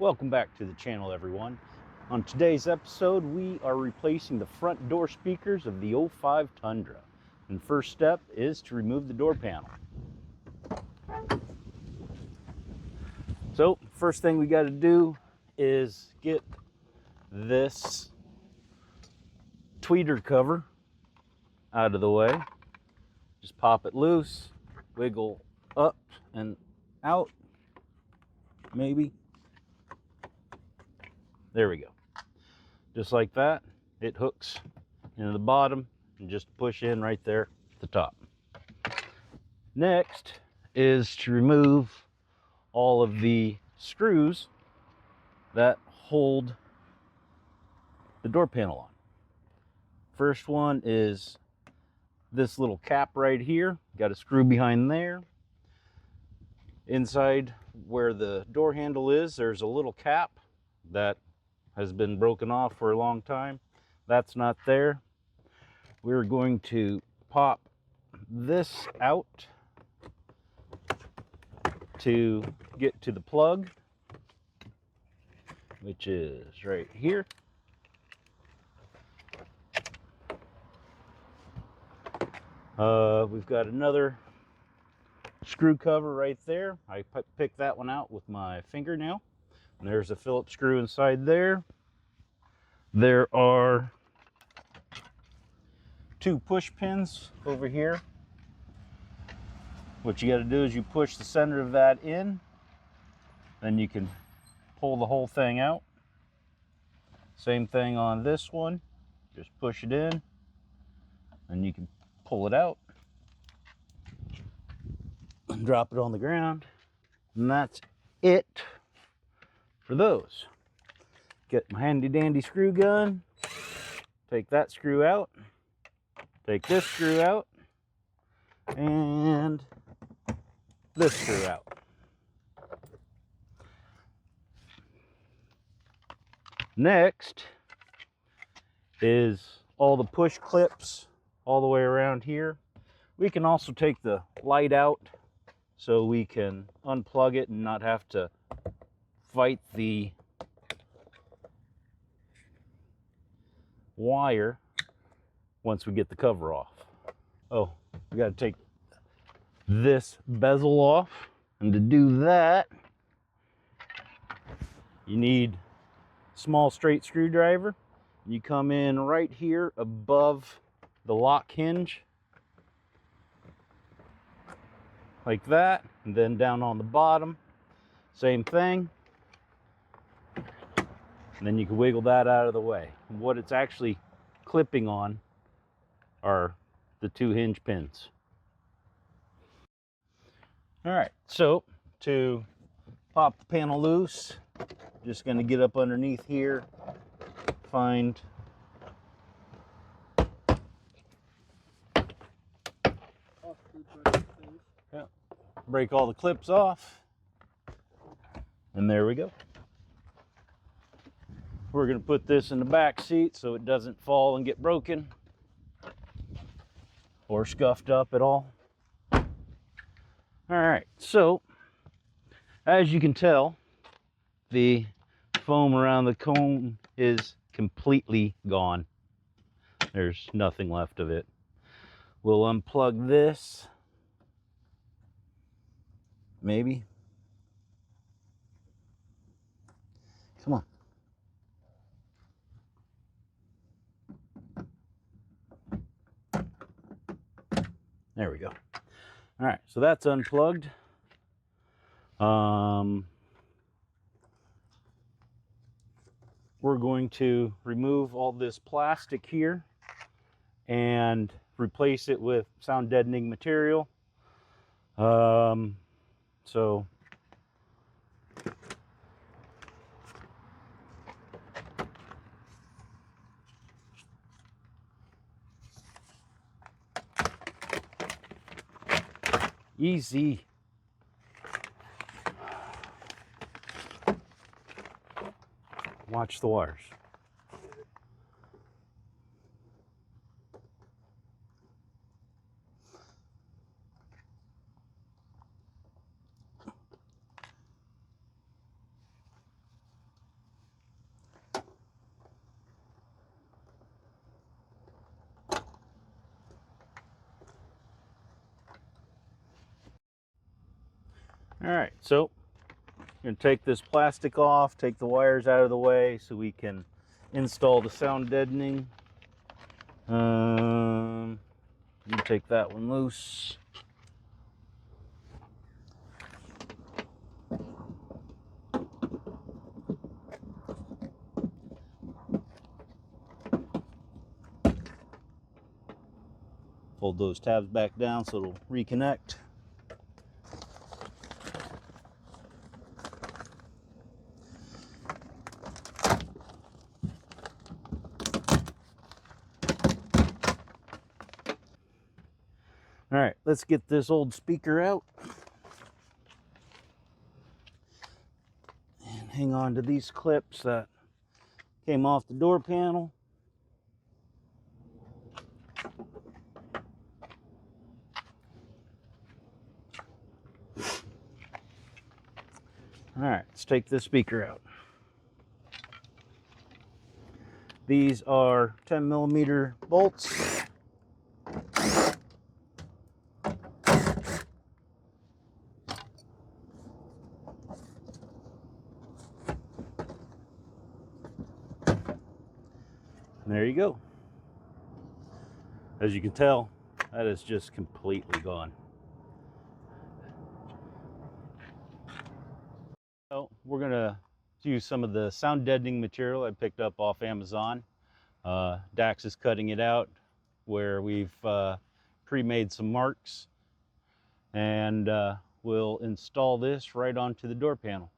Welcome back to the channel, everyone. On today's episode, we are replacing the front door speakers of the 05 Tundra. And first step is to remove the door panel. So first thing we got to do is get this tweeter cover out of the way. Just pop it loose, wiggle up and out, maybe. There we go. Just like that, it hooks into the bottom and just push in right there at the top. Next is to remove all of the screws that hold the door panel on. First one is this little cap right here. Got a screw behind there. Inside where the door handle is, there's a little cap that has been broken off for a long time. That's not there. We're going to pop this out to get to the plug, which is right here. We've got another screw cover right there. I picked that one out with my fingernail. And there's a Phillips screw inside there. There are two push pins over here. What you got to do is you push the center of that in, then you can pull the whole thing out. Same thing on this one. Just push it in, and you can pull it out and drop it on the ground. And that's it for those. Get my handy dandy screw gun, take that screw out, take this screw out, and this screw out. Next is all the push clips all the way around here. We can also take the light out so we can unplug it and not have to fight the wire once we get the cover off. Oh, we got to take this bezel off, and to do that you need a small straight screwdriver. You come in right here above the lock hinge like that, and then down on the bottom, same thing. And then you can wiggle that out of the way. And what it's actually clipping on are the two hinge pins. All right, so to pop the panel loose, just going to get up underneath here, find break all the clips off, and there we go. We're going to put this in the back seat so it doesn't fall and get broken or scuffed up at all. All right, so as you can tell, the foam around the cone is completely gone. There's nothing left of it. We'll unplug this, maybe. Come on. There we go. All right, so that's unplugged. We're going to remove all this plastic here and replace it with sound deadening material. So easy. Watch the wires. Alright, so I'm going to take this plastic off, take the wires out of the way so we can install the sound deadening. You take that one loose. Fold those tabs back down so it'll reconnect. All right, let's get this old speaker out. And hang on to these clips that came off the door panel. All right, let's take this speaker out. These are 10mm bolts. There you go. As you can tell, that is just completely gone. So we're gonna use some of the sound deadening material I picked up off Amazon. Dax is cutting it out where we've pre-made some marks, and we'll install this right onto the door panel.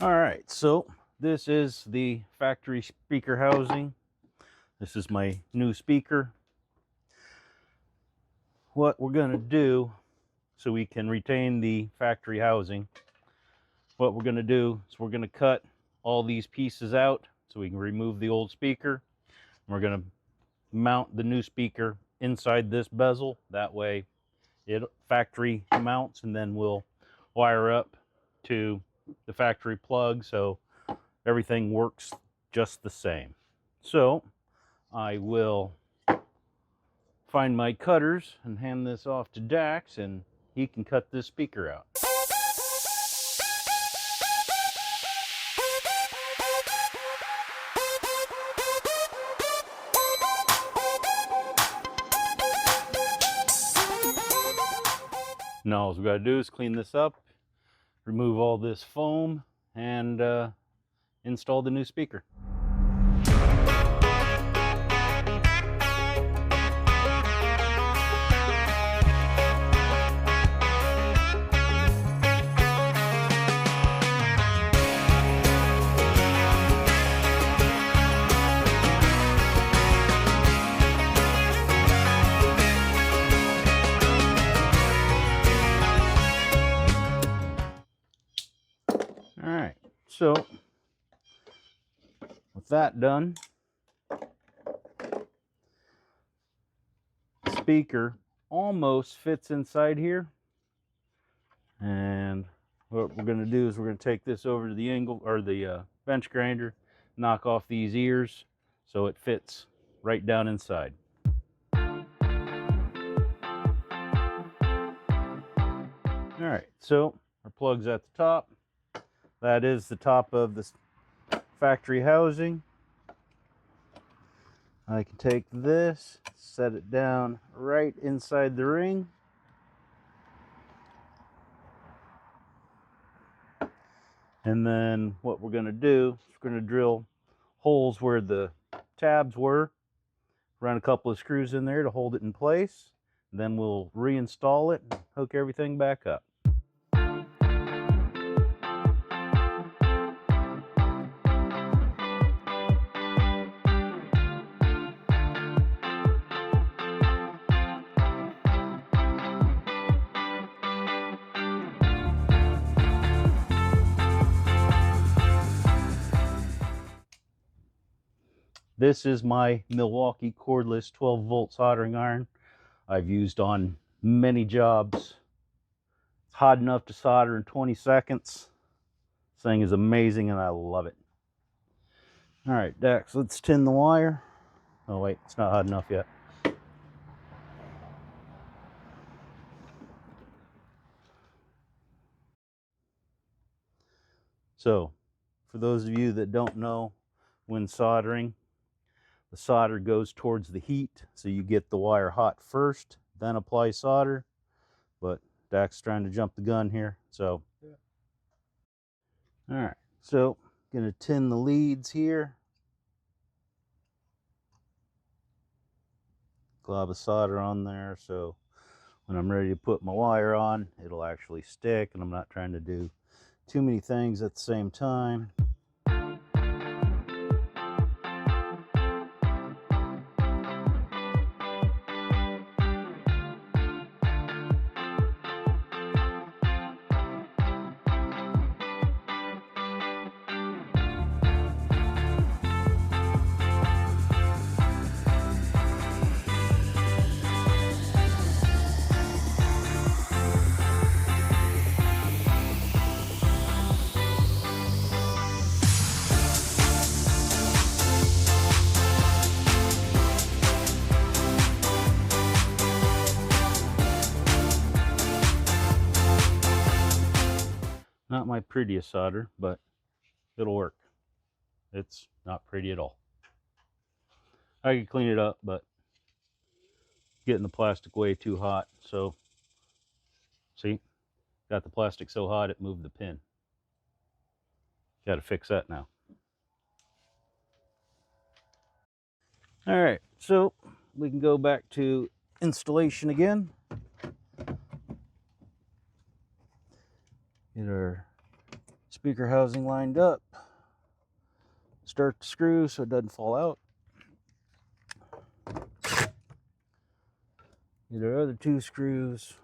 Alright, so this is the factory speaker housing. This is my new speaker. What we're going to do, so we can retain the factory housing, what we're going to do is we're going to cut all these pieces out so we can remove the old speaker. We're going to mount the new speaker inside this bezel. That way it factory mounts, and then we'll wire up to the factory plug so everything works just the same. So I will find my cutters and hand this off to Dax, and he can cut this speaker out. Now all we got to do is clean this up, remove all this foam, and install the new speaker. Alright, so with that done, the speaker almost fits inside here. And what we're going to do is we're going to take this over to the angle or the bench grinder, knock off these ears so it fits right down inside. Alright, so our plug's at the top. That is the top of the factory housing. I can take this, set it down right inside the ring. And then what we're going to do is we're going to drill holes where the tabs were, run a couple of screws in there to hold it in place. Then we'll reinstall it and hook everything back up. This is my Milwaukee cordless 12-volt soldering iron I've used on many jobs. It's hot enough to solder in 20 seconds. This thing is amazing and I love it. All right, Dax, let's tin the wire. Oh wait, it's not hot enough yet. So, for those of you that don't know, when soldering, the solder goes towards the heat, so you get the wire hot first, then apply solder. But Dax is trying to jump the gun here, so. Yeah. All right, so gonna tin the leads here. Glob of solder on there, so when I'm ready to put my wire on, it'll actually stick, and I'm not trying to do too many things at the same time. Not my prettiest solder, but it'll work. It's not pretty at all. I could clean it up, but getting the plastic way too hot. So, see, got the plastic so hot it moved the pin. Got to fix that now. All right, so we can go back to installation again. Get our speaker housing lined up. Start the screw so it doesn't fall out. Get our other two screws.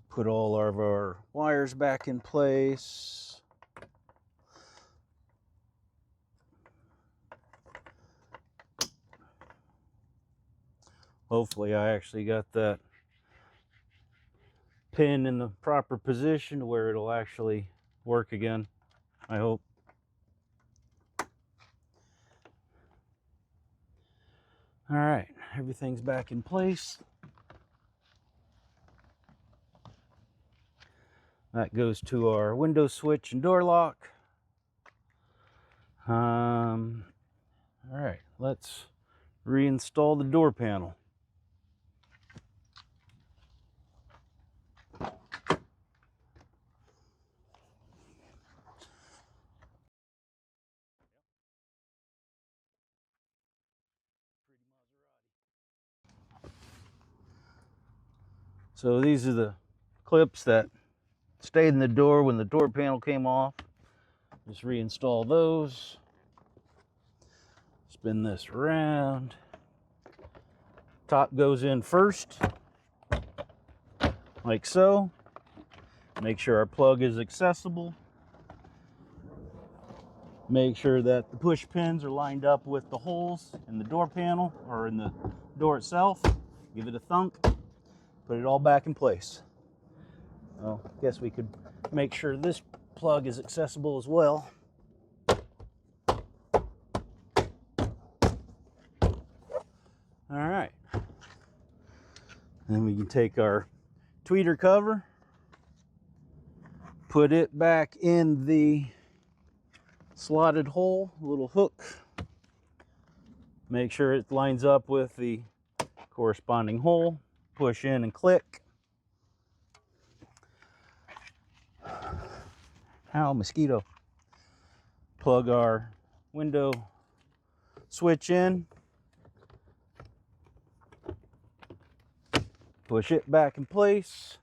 Put all of our wires back in place. Hopefully I actually got that pin in the proper position where it'll actually work again, I hope. All right, everything's back in place. That goes to our window switch and door lock. All right, let's reinstall the door panel. So these are the clips that stayed in the door when the door panel came off. Just reinstall those. Spin this around. Top goes in first, like so. Make sure our plug is accessible. Make sure that the push pins are lined up with the holes in the door panel or in the door itself. Give it a thunk. Put it all back in place. Well, I guess we could make sure this plug is accessible as well. All right. Then we can take our tweeter cover, put it back in the slotted hole, little hook. Make sure it lines up with the corresponding hole. Push in and click. Ow, mosquito. Plug our window switch in. Push it back in place.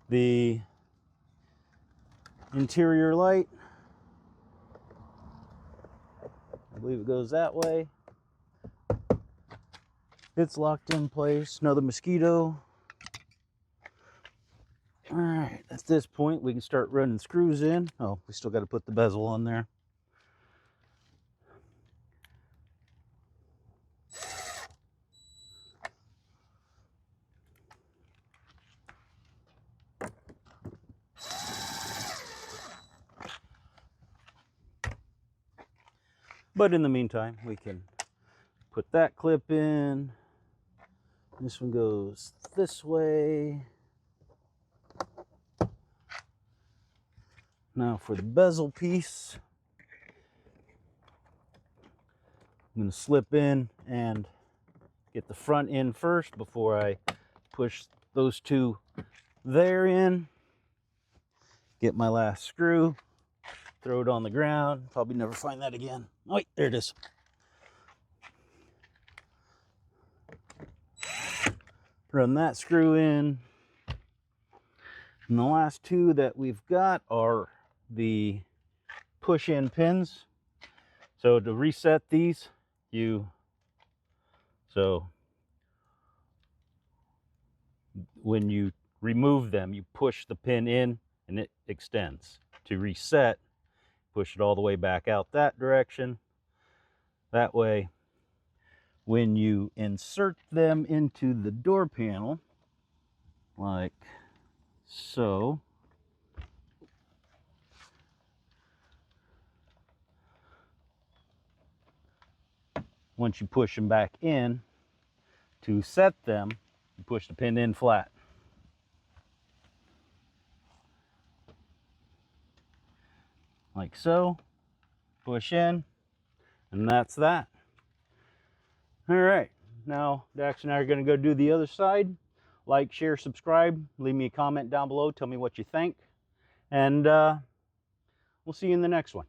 The interior light, I believe it goes that way. It's locked in place. Another mosquito. All right, at this point we can start running screws in. Oh, we still got to put the bezel on there. But in the meantime, we can put that clip in. This one goes this way. Now for the bezel piece, I'm going to slip in and get the front in first before I push those two there in. Get my last screw, throw it on the ground, probably never find that again. Oh, wait, there it is. Run that screw in. And the last two that we've got are the push-in pins. So to reset these, when you remove them, you push the pin in and it extends. To reset, push it all the way back out that direction. That way, when you insert them into the door panel, like so, once you push them back in, to set them, you push the pin in flat. Like so, push in, and that's that. All right, now Dax and I are going to go do the other side. Like, share, subscribe, leave me a comment down below, tell me what you think, and we'll see you in the next one.